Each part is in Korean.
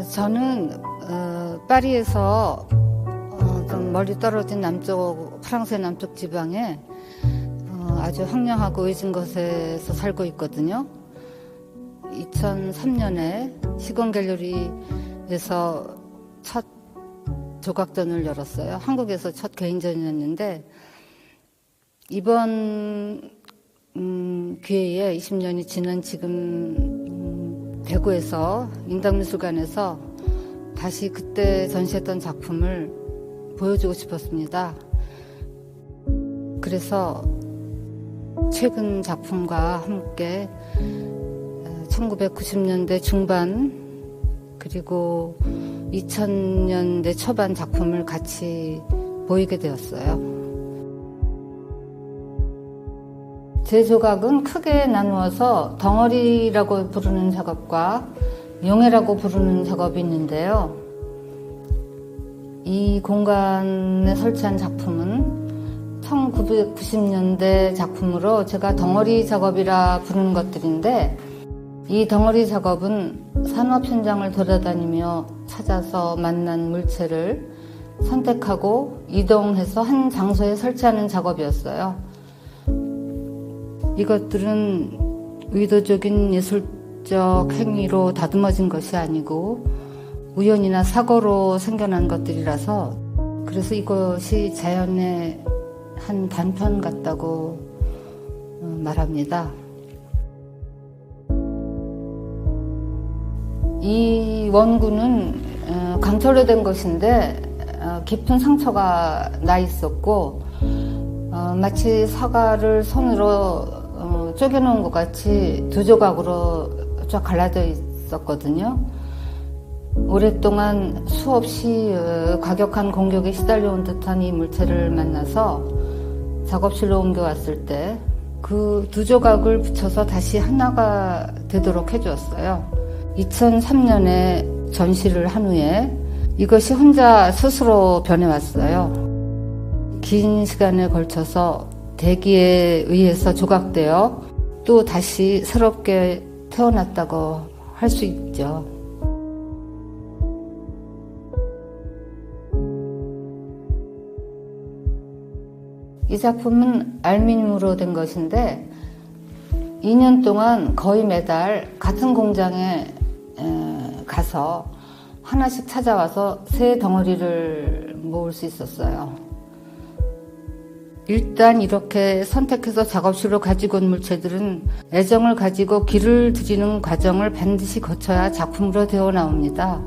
저는 파리에서 좀 멀리 떨어진 남쪽, 프랑스의 남쪽 지방에 아주 황량하고 의진 곳에서 살고 있거든요. 2003년에 시건 갤러리에서 첫 조각전을 열었어요. 한국에서 첫 개인전이었는데 이번 기회에 20년이 지난 지금 대구에서 인덕미술관에서 다시 그때 전시했던 작품을 보여주고 싶었습니다. 그래서 최근 작품과 함께 1990년대 중반 그리고 2000년대 초반 작품을 같이 보이게 되었어요. 제 조각은 크게 나누어서 덩어리라고 부르는 작업과 용해라고 부르는 작업이 있는데요. 이 공간에 설치한 작품은 1990년대 작품으로 제가 덩어리 작업이라 부르는 것들인데 이 덩어리 작업은 산업 현장을 돌아다니며 찾아서 만난 물체를 선택하고 이동해서 한 장소에 설치하는 작업이었어요. 이것들은 의도적인 예술적 행위로 다듬어진 것이 아니고 우연이나 사고로 생겨난 것들이라서 그래서 이것이 자연의 한 단편 같다고 말합니다. 이 원구는 강철로 된 것인데 깊은 상처가 나 있었고 마치 사과를 손으로 쪼개놓은 것 같이 두 조각으로 쫙 갈라져 있었거든요. 오랫동안 수없이 과격한 공격에 시달려온 듯한 이 물체를 만나서 작업실로 옮겨왔을 때 그 두 조각을 붙여서 다시 하나가 되도록 해주었어요. 2003년에 전시를 한 후에 이것이 혼자 스스로 변해왔어요. 긴 시간에 걸쳐서 대기에 의해서 조각되어 또 다시 새롭게 태어났다고 할 수 있죠. 이 작품은 알루미늄으로 된 것인데 2년 동안 거의 매달 같은 공장에 가서 하나씩 찾아와서 새 덩어리를 모을 수 있었어요. 일단 이렇게 선택해서 작업실로 가지고 온 물체들은 애정을 가지고 길을 들이는 과정을 반드시 거쳐야 작품으로 되어 나옵니다.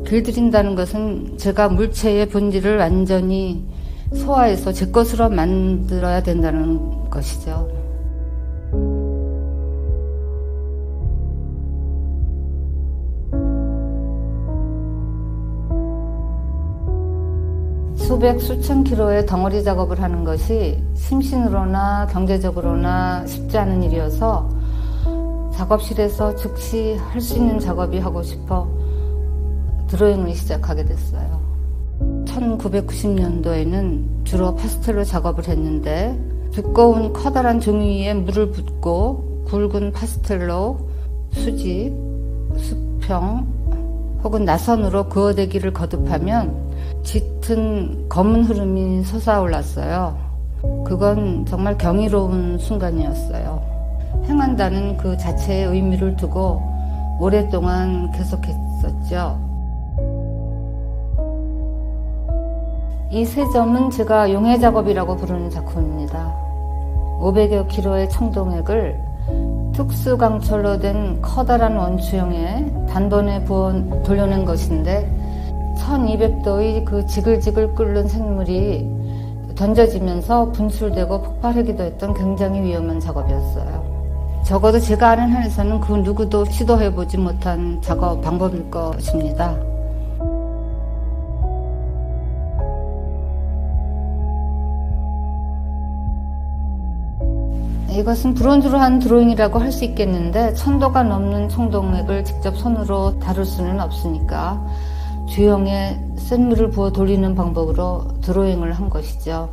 길들인다는 것은 제가 물체의 본질을 완전히 소화해서 제 것으로 만들어야 된다는 것이죠. 수백 수천 킬로의 덩어리 작업을 하는 것이 심신으로나 경제적으로나 쉽지 않은 일이어서 작업실에서 즉시 할 수 있는 작업이 하고 싶어 드로잉을 시작하게 됐어요. 1990년도에는 주로 파스텔로 작업을 했는데 두꺼운 커다란 종이 위에 물을 붓고 굵은 파스텔로 수지, 수평 혹은 나선으로 그어대기를 거듭하면 짙은 검은 흐름이 솟아올랐어요. 그건 정말 경이로운 순간이었어요. 행한다는 그 자체의 의미를 두고 오랫동안 계속했었죠. 이 세 점은 제가 용해 작업이라고 부르는 작품입니다. 500여 킬로의 청동액을 특수강철로 된 커다란 원추형에 단번에 부어 돌려낸 것인데 1200도의 그 지글지글 끓는 샘물이 던져지면서 분출되고 폭발하기도 했던 굉장히 위험한 작업이었어요. 적어도 제가 아는 한에서는 그 누구도 시도해보지 못한 작업 방법일 것입니다. 이것은 브론즈로 한 드로잉이라고 할 수 있겠는데 1000도가 넘는 청동액을 직접 손으로 다룰 수는 없으니까 주형에 샘물을 부어 돌리는 방법으로 드로잉을 한 것이죠.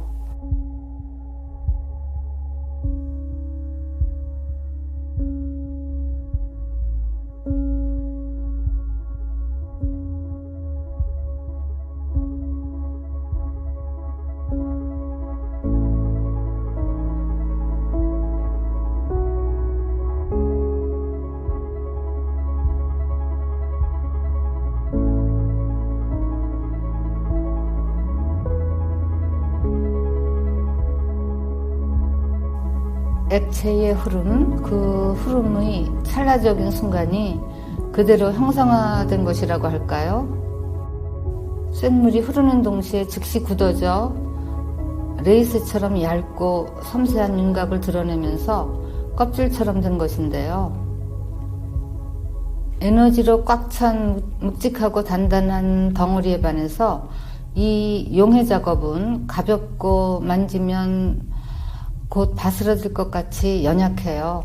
액체의 흐름, 그 흐름의 찰나적인 순간이 그대로 형상화된 것이라고 할까요? 쇳물이 흐르는 동시에 즉시 굳어져 레이스처럼 얇고 섬세한 윤곽을 드러내면서 껍질처럼 된 것인데요. 에너지로 꽉 찬 묵직하고 단단한 덩어리에 반해서 이 용해 작업은 가볍고 만지면 곧 바스러질 것 같이 연약해요.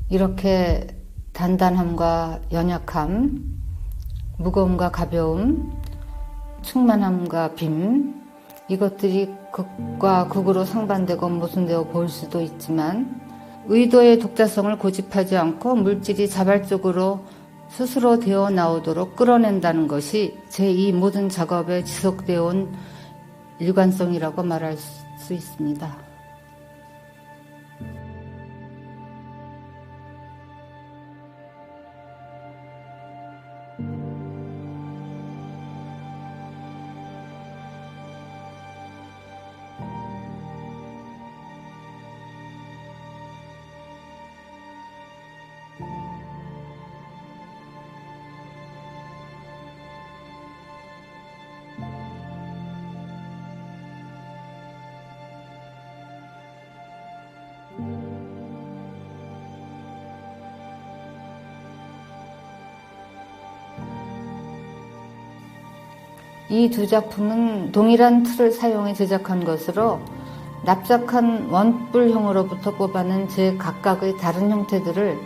이렇게 단단함과 연약함, 무거움과 가벼움, 충만함과 빔, 이것들이 극과 극으로 상반되고 모순되어 보일 수도 있지만 의도의 독자성을 고집하지 않고 물질이 자발적으로 스스로 되어 나오도록 끌어낸다는 것이 제 이 모든 작업에 지속되어 온 일관성이라고 말할 수 있습니다. 이 두 작품은 동일한 틀을 사용해 제작한 것으로 납작한 원뿔형으로부터 뽑아낸 제 각각의 다른 형태들을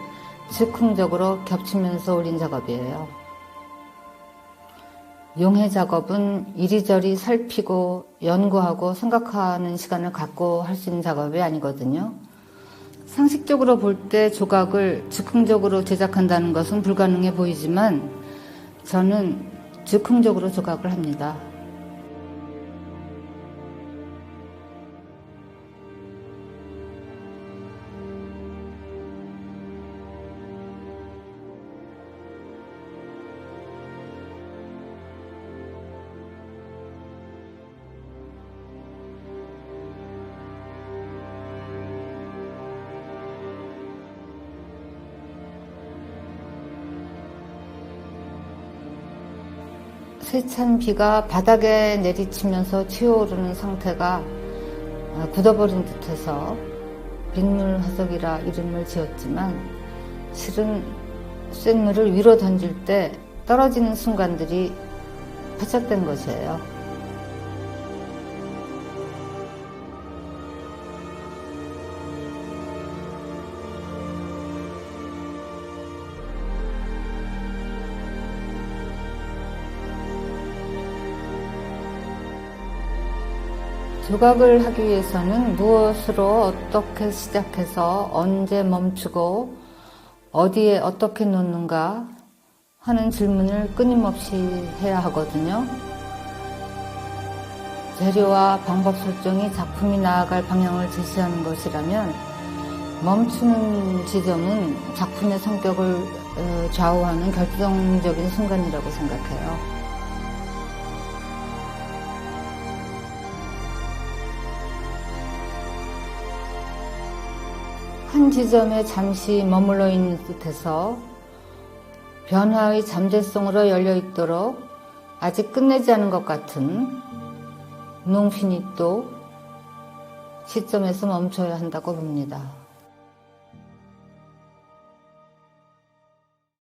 즉흥적으로 겹치면서 올린 작업이에요. 용해 작업은 이리저리 살피고 연구하고 생각하는 시간을 갖고 할 수 있는 작업이 아니거든요. 상식적으로 볼 때 조각을 즉흥적으로 제작한다는 것은 불가능해 보이지만 저는 즉흥적으로 조각을 합니다. 세찬 비가 바닥에 내리치면서 튀어오르는 상태가 굳어버린 듯해서 빗물 화석이라 이름을 지었지만 실은 쇳물을 위로 던질 때 떨어지는 순간들이 포착된 것이에요. 조각을 하기 위해서는 무엇으로 어떻게 시작해서 언제 멈추고 어디에 어떻게 놓는가 하는 질문을 끊임없이 해야 하거든요. 재료와 방법 설정이 작품이 나아갈 방향을 제시하는 것이라면 멈추는 지점은 작품의 성격을 좌우하는 결정적인 순간이라고 생각해요. 한 지점에 잠시 머물러 있는 듯해서 변화의 잠재성으로 열려있도록 아직 끝내지 않은 것 같은 농피니또 시점에서 멈춰야 한다고 봅니다.